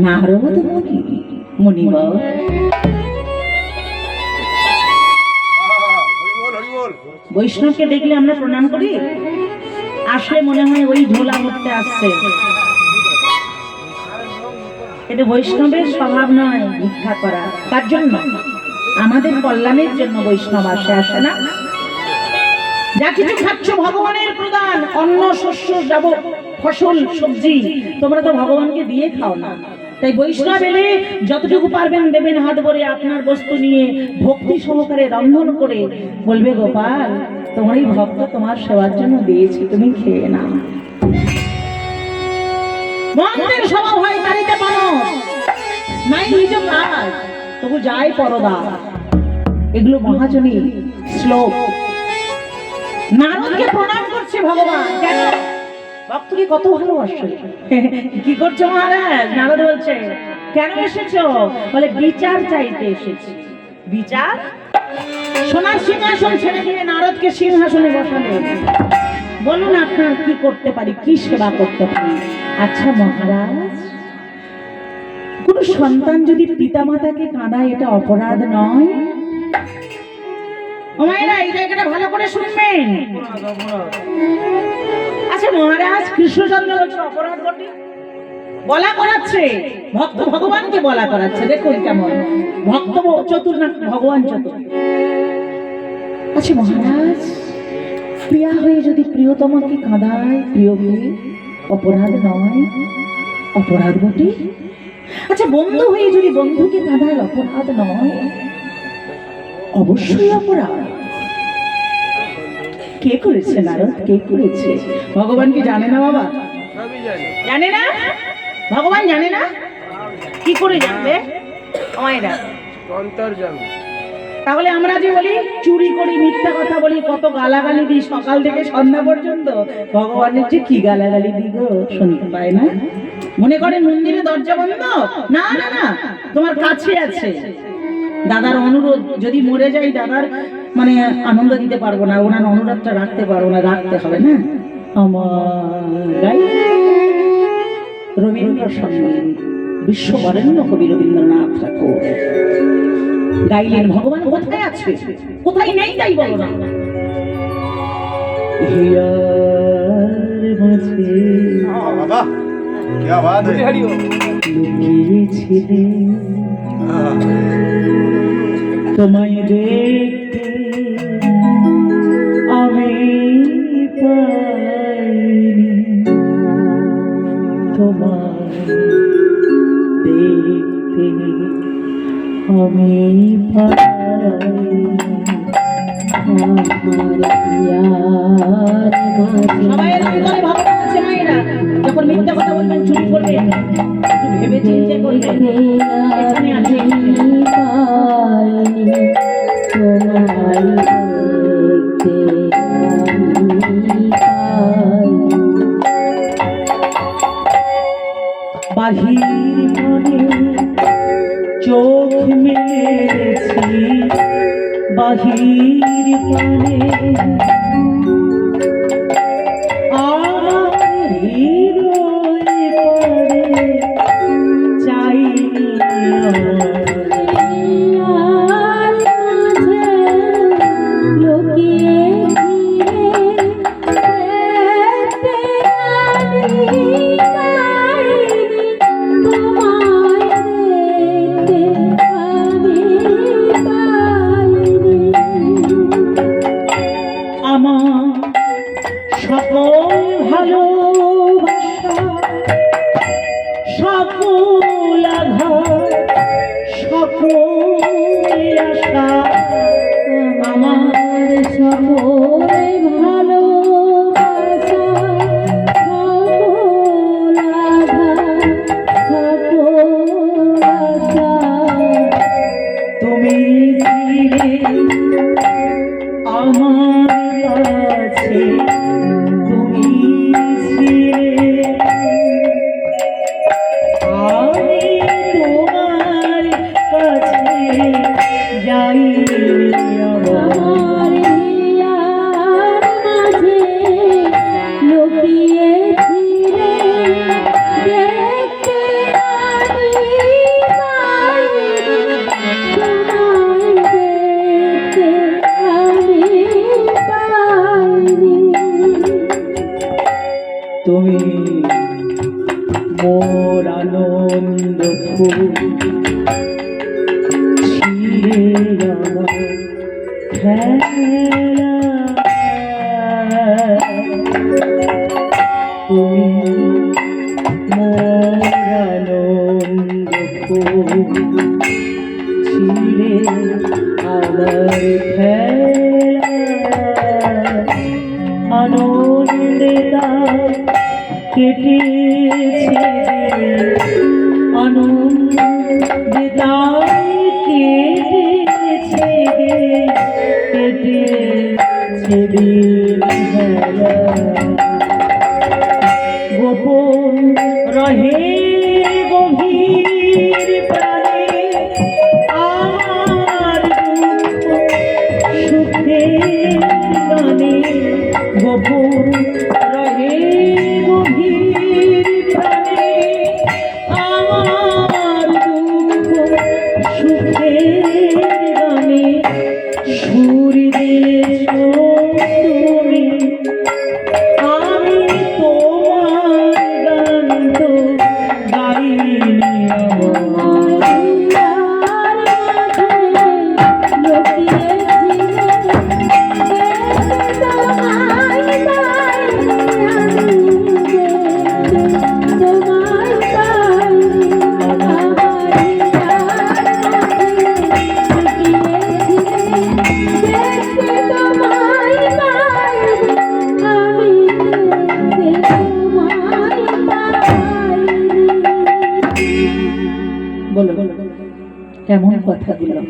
নারদ মুনি মুনিবর বৈষ্ণবকে দেখলে আমরা প্রণাম করি, আসলে মনে হয় ওই ঝোলা করতে আসছে। এটা বৈষ্ণবের স্বভাব নয় ভিক্ষা করা। তার জন্য আমাদের কল্যাণের জন্য বৈষ্ণব আসে না? যা কিছু খাচ্ছ ভগবানের প্রদান, অন্ন শস্য যাব ফসল সবজি, তোমরা তো ভগবানকে দিয়ে খাও না। তাই বৈষ্ণব এলে যতটুকু পারবেন দেবেন হাত ভরে, আপনার বস্তু নিয়ে ভক্তি সহকারে রন্ধন করে বলবে, গোপাল তোমার এই ভক্ত তোমার সেবার জন্য দিয়েছি, তুমি খেয়ে নাও। মন্ত্রের স্বভাব হয় তারিতে মানুষ নাই নিজ কাজ, তবু যাই পরদা। এগুলো মহাজনী শ্লোক। নারদকে প্রণাম করছে ভগবান, কেন? ভক্তকে কত ভালোবাসে। কি করছো মহারাজ? নারদ বলছে, কেন এসেছো? বলে, বিচার চাইতে এসেছি। বিচার? সোনার সিংহাসন ছেড়ে দিয়ে নারদকে সিংহাসনে বসালে, বলুন আপনার কি করতে পারি, কি সেবা করতে পারি? আচ্ছা মহারাজ, কোন সন্তান যদি পিতামাতাকে কাঁদায়, এটা অপরাধ নয়? ওমাইরা এই জায়গাটা ভালো করে শুনবেন। আচ্ছা মহারাজ, কৃষ্ণচন্দ্র বলছে অপরাধ বটে, বলা করাচ্ছে, ভক্ত ভগবানকে বলা করাচ্ছে। দেখুন কেমন ভক্ত চতুর না ভগবান চতুর। আচ্ছা মহারাজ, প্রিয়া হয়ে যদি প্রিয়তমাকে কাঁদায়, প্রিয়কে, অপরাধ নয়? অপরাধ বটে। আচ্ছা বন্ধু হয়ে যদি বন্ধুকে কাঁদায়, অপরাধ নয়? অবশ্যই অপরাধ। কে করেছে নারদ? কে করেছে? ভগবান কি জানে না বাবা? জানে না? ভগবান জানে না? কি করে জানবে? তাহলে আমরা যে বলি চুরি করি, মিথ্যা কথা বলি, কত গালাগালি দিই সকাল থেকে সন্ধ্যা পর্যন্ত, ভগবানের যে কি গালাগালি দিই গো, শুনতে পায় না? মনে করে মন্দিরে দরজা বন্ধ? না না না, তোমার কাছে আছে। দাদার অনুরোধ, যদি মরে যাই দাদার মানে আনন্দ দিতে পারবো না, ওনার অনুরোধটা রাখতে পারবো না, রাখতে হবে না। আমার গাই রবীন্দ্রসঙ্গীত, বিশ্ববরেণ্য কবি রবীন্দ্রনাথ ঠাকুর গাইলেন, ভগবান কোথায় আছে, কোথায় নেই তাই বলো না। তোমায় দেখতে আমি পাইনি, তোমায় দেখতে আমি পাইনি। সবাই এরকম করে ভগবান আছে মায়েরা, যখন মিথ্যা কথা বলবেন, চুরি করবেন, ভেবে চিন্তে করবেন, এখানে আছে বাহির মনে চোখ মেলেছি, বাহির পানে আমার হৃদয় পড়ে চাইনি মোর আনন্দ ফুল ছিঁড়ে আমার খেলা তুমি মোর আনন্দ ফুল ছিঁড়ে আমার খেলা আনন্দে তার কেটেছে আনন্দে তার কেটেছে কেটেছে দিন বেলা গোপন রহে গভীর প্রাণে আমার সুখের গানে গোপন রহে গভীর প্রাণে আমার সুখের গানে সুর দিয়েছ তুমি আমি তোমার গান তো গাইনি বলো কেমন কথাগুলো